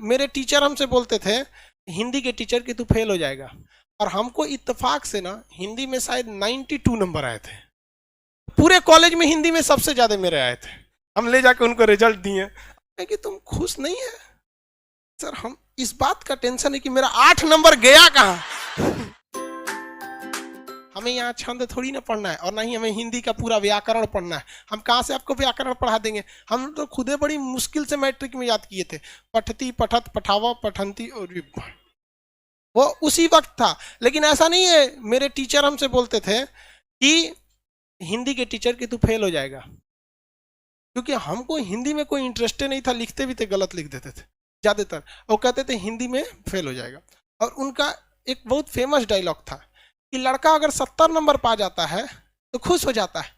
मेरे टीचर हमसे बोलते थे, हिंदी के टीचर कि तू फेल हो जाएगा, और हमको इत्तेफाक से ना हिंदी में शायद 92 नंबर आए थे। पूरे कॉलेज में हिंदी में सबसे ज्यादा मेरे आए थे। हम ले जाके उनको रिजल्ट दिए कि तुम खुश नहीं है सर, हम इस बात का टेंशन है कि मेरा 8 नंबर गया कहाँ। हमें यहाँ छंद थोड़ी ना पढ़ना है, और ना ही हमें हिंदी का पूरा व्याकरण पढ़ना है। हम कहाँ से आपको व्याकरण पढ़ा देंगे? हम तो खुदे बड़ी मुश्किल से मैट्रिक में याद किए थे, पठती पठत पठावा पठंती, और वो उसी वक्त था। लेकिन ऐसा नहीं है, मेरे टीचर हमसे बोलते थे कि हिंदी के टीचर कि तू फेल हो जाएगा, क्योंकि हमको हिंदी में कोई इंटरेस्ट नहीं था, लिखते भी थे गलत लिख देते थे ज्यादातर, वो कहते थे हिंदी में फेल हो जाएगा। और उनका एक बहुत फेमस डायलॉग था कि लड़का अगर 70 नंबर पा जाता है तो खुश हो जाता है,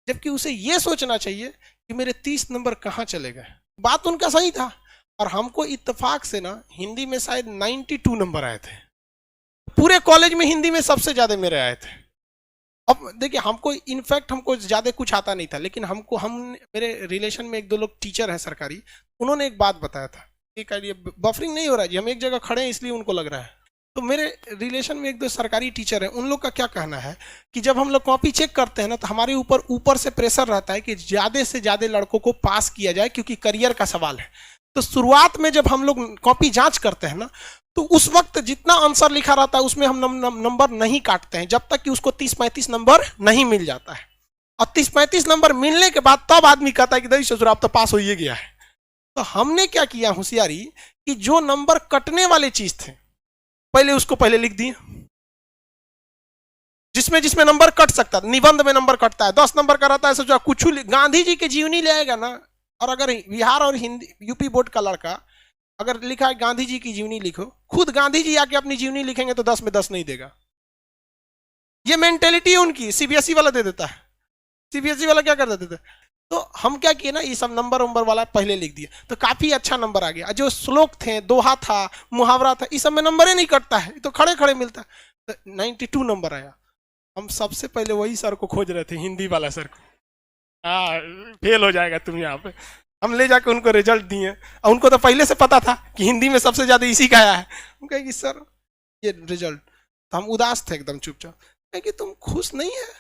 जबकि उसे यह सोचना चाहिए कि मेरे 30 नंबर कहाँ चले गए। बात उनका सही था, और हमको इत्तेफाक से ना हिंदी में शायद 92 नंबर आए थे। पूरे कॉलेज में हिंदी में सबसे ज्यादा मेरे आए थे। अब देखिए, हमको इनफैक्ट हमको ज्यादा कुछ आता नहीं था, लेकिन मेरे रिलेशन में एक दो लोग टीचर हैं सरकारी, उन्होंने एक बात बताया था। बफरिंग नहीं हो रहा है जी, हम एक जगह खड़े हैं इसलिए उनको लग रहा है। तो मेरे रिलेशन में एक दो सरकारी टीचर हैं, उन लोग का क्या कहना है कि जब हम लोग कॉपी चेक करते हैं ना, तो हमारे ऊपर से प्रेशर रहता है कि ज्यादा से ज्यादा लड़कों को पास किया जाए, क्योंकि करियर का सवाल है। तो शुरुआत में जब हम लोग कॉपी जांच करते हैं ना, तो उस वक्त जितना आंसर लिखा रहता है उसमें हम नंबर नहीं काटते हैं, जब तक कि उसको 30-35 नंबर नहीं मिल जाता है। और 30-35 नंबर मिलने के बाद तब आदमी कहता है कि दही ससुर आप तो पास हो ही गया है। तो हमने क्या किया होशियारी, कि जो नंबर कटने वाले चीज थे पहले लिख दिए, जिसमें नंबर कट सकता था। निबंध में नंबर कटता है, 10 नंबर का रहता है, सोचा कुछ गांधी जी के जीवनी ले आएगा ना। और अगर बिहार और हिंदी यूपी बोर्ड का लड़का अगर लिखा है गांधी जी की जीवनी लिखो, खुद गांधी जी आके अपनी जीवनी लिखेंगे तो 10 में 10 नहीं देगा। ये मेंटेलिटी है उनकी। सीबीएसई वाला दे देता है। सीबीएसई वाला क्या कर देते थे? तो हम क्या किए ना, ये सब नंबर वाला पहले लिख दिया, तो काफी अच्छा नंबर आ गया। जो श्लोक थे, दोहा था, मुहावरा था, इस सब में नंबर ही नहीं कटता है, तो खड़े खड़े मिलता है। तो 92 नंबर आया। हम सबसे पहले वही सर को खोज रहे थे, हिंदी वाला सर को। फेल हो जाएगा तुम यहाँ पे। हम ले जाके उनको रिजल्ट दिए, और उनको तो पहले से पता था कि हिंदी में सबसे ज्यादा इसी का आया है। हम कहेंगे सर ये रिजल्ट, तो हम उदास थे एकदम चुपचाप। कहेंगे तुम खुश नहीं है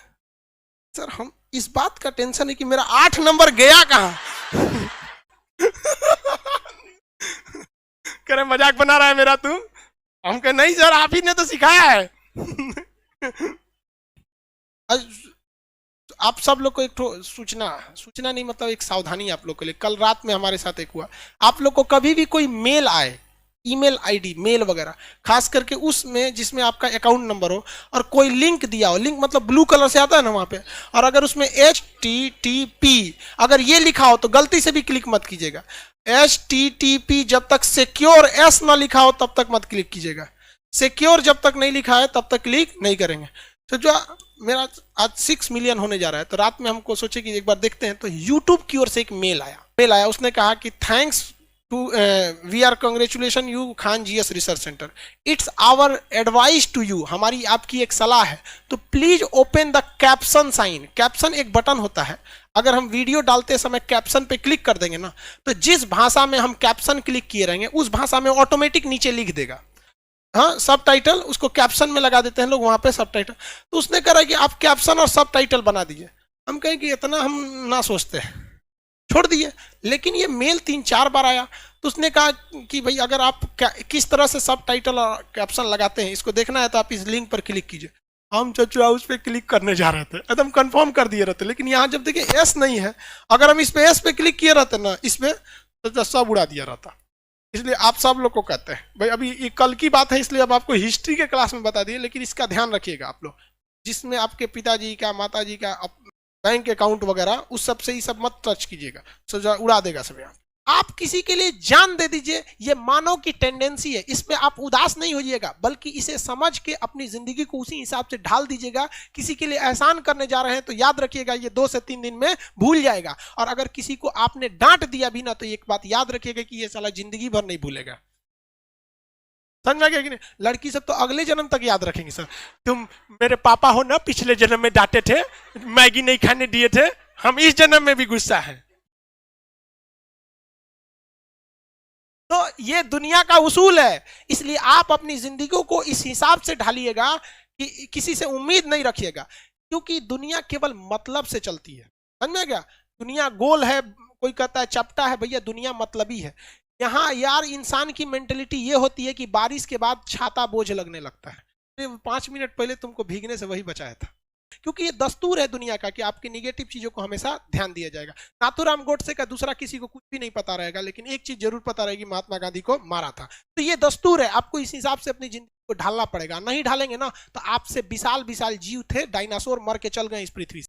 सर, हम इस बात का टेंशन है कि मेरा 8 नंबर गया कहाँ। कह रहे मजाक बना रहा है मेरा तू। हम कहे नहीं सर, आप ही ने तो सिखाया है। आप सब लोग को एक सूचना नहीं, मतलब एक सावधानी आप लोग के लिए। कल रात में हमारे साथ एक हुआ, आप लोग को कभी भी कोई मेल आए, ईमेल आईडी, मेल वगैरह, खास करके उसमें जिसमें आपका अकाउंट नंबर हो और कोई लिंक दिया हो, लिंक मतलब ब्लू कलर से आता है ना वहां पे, और अगर उसमें HTTP अगर ये लिखा हो तो गलती से भी क्लिक मत कीजिएगा। HTTP जब तक सिक्योर S ना लिखा हो तब तक मत क्लिक कीजिएगा। सिक्योर जब तक नहीं लिखा है तब तक क्लिक नहीं करेंगे। तो जो मेरा आज 6 मिलियन होने जा रहा है, तो रात में हमको सोचे कि एक बार देखते हैं, तो यूट्यूब की ओर से एक मेल आया। उसने कहा कि thanks to we are congratulation you Khan GS research centre, it's our advice to you, हमारी आपकी एक सलाह है, तो please open the caption sign. Caption एक बटन होता है, अगर हम वीडियो डालते समय कैप्शन पे क्लिक कर देंगे ना, तो जिस भाषा में हम कैप्शन क्लिक किए रहेंगे उस भाषा में ऑटोमेटिक नीचे लिख देगा। हाँ, सब टाइटल उसको कैप्शन में लगा देते हैं लोग, वहां पे सब टाइटल। तो उसने कहा कि आप कैप्शन और सब टाइटल बना दीजिए। हम कहें कि इतना हम ना सोचते हैं, छोड़ दिए। लेकिन ये मेल 3-4 बार आया, तो उसने कहा कि भाई अगर आप किस तरह से सब टाइटल और कैप्शन लगाते हैं इसको देखना है तो आप इस लिंक पर क्लिक कीजिए। हम चचुआ उस पर क्लिक करने जा रहे थे, एकदम कंफर्म कर दिए रहते, लेकिन यहाँ जब देखिए S नहीं है, अगर हम इस पे S पे क्लिक किए रहते ना, इस पे तो सब उड़ा दिया रहता। इसलिए आप सब लोग को कहते हैं भाई, अभी ये कल की बात है इसलिए अब आपको हिस्ट्री के क्लास में बता दिए, लेकिन इसका ध्यान रखिएगा आप लोग, जिसमें आपके पिताजी का, माताजी का बैंक अकाउंट वगैरह, उस सब से ये सब मत टच कीजिएगा, सजा उड़ा देगा सब। यहाँ आप किसी के लिए जान दे दीजिए, ये मानव की टेंडेंसी है, इसमें आप उदास नहीं होइएगा, बल्कि इसे समझ के अपनी जिंदगी को उसी हिसाब से ढाल दीजिएगा। किसी के लिए एहसान करने जा रहे हैं तो याद रखिएगा ये 2 से 3 दिन में भूल जाएगा, और अगर किसी को आपने डांट दिया भी ना, तो एक बात याद रखिएगा कि ये साला जिंदगी भर नहीं भूलेगा। समझ गया कि नहीं? लड़की सब तो अगले जन्म तक याद रखेंगे। सर तुम मेरे पापा हो ना, पिछले जन्म में डांटे थे, मैगी नहीं खाने दिए थे, हम इस जन्म में भी गुस्सा है। तो ये दुनिया का उसूल है, इसलिए आप अपनी जिंदगी को इस हिसाब से ढालिएगा कि किसी से उम्मीद नहीं रखिएगा, क्योंकि दुनिया केवल मतलब से चलती है। समझ में गया? दुनिया गोल है, कोई कहता है चपटा है, भैया दुनिया मतलबी है। यहाँ यार इंसान की मेंटेलिटी ये होती है कि बारिश के बाद छाता बोझ लगने लगता है, 5 मिनट पहले तुमको भीगने से वही बचाया था। क्योंकि ये दस्तूर है दुनिया का कि आपकी निगेटिव चीजों को हमेशा ध्यान दिया जाएगा। नाथूराम गोडसे का दूसरा किसी को कुछ भी नहीं पता रहेगा, लेकिन एक चीज जरूर पता रहेगी, महात्मा गांधी को मारा था। तो ये दस्तूर है, आपको इस हिसाब से अपनी जिंदगी को ढालना पड़ेगा। नहीं ढालेंगे ना तो आपसे विशाल विशाल जीव थे, डायनासोर मर के चल गए इस पृथ्वी से।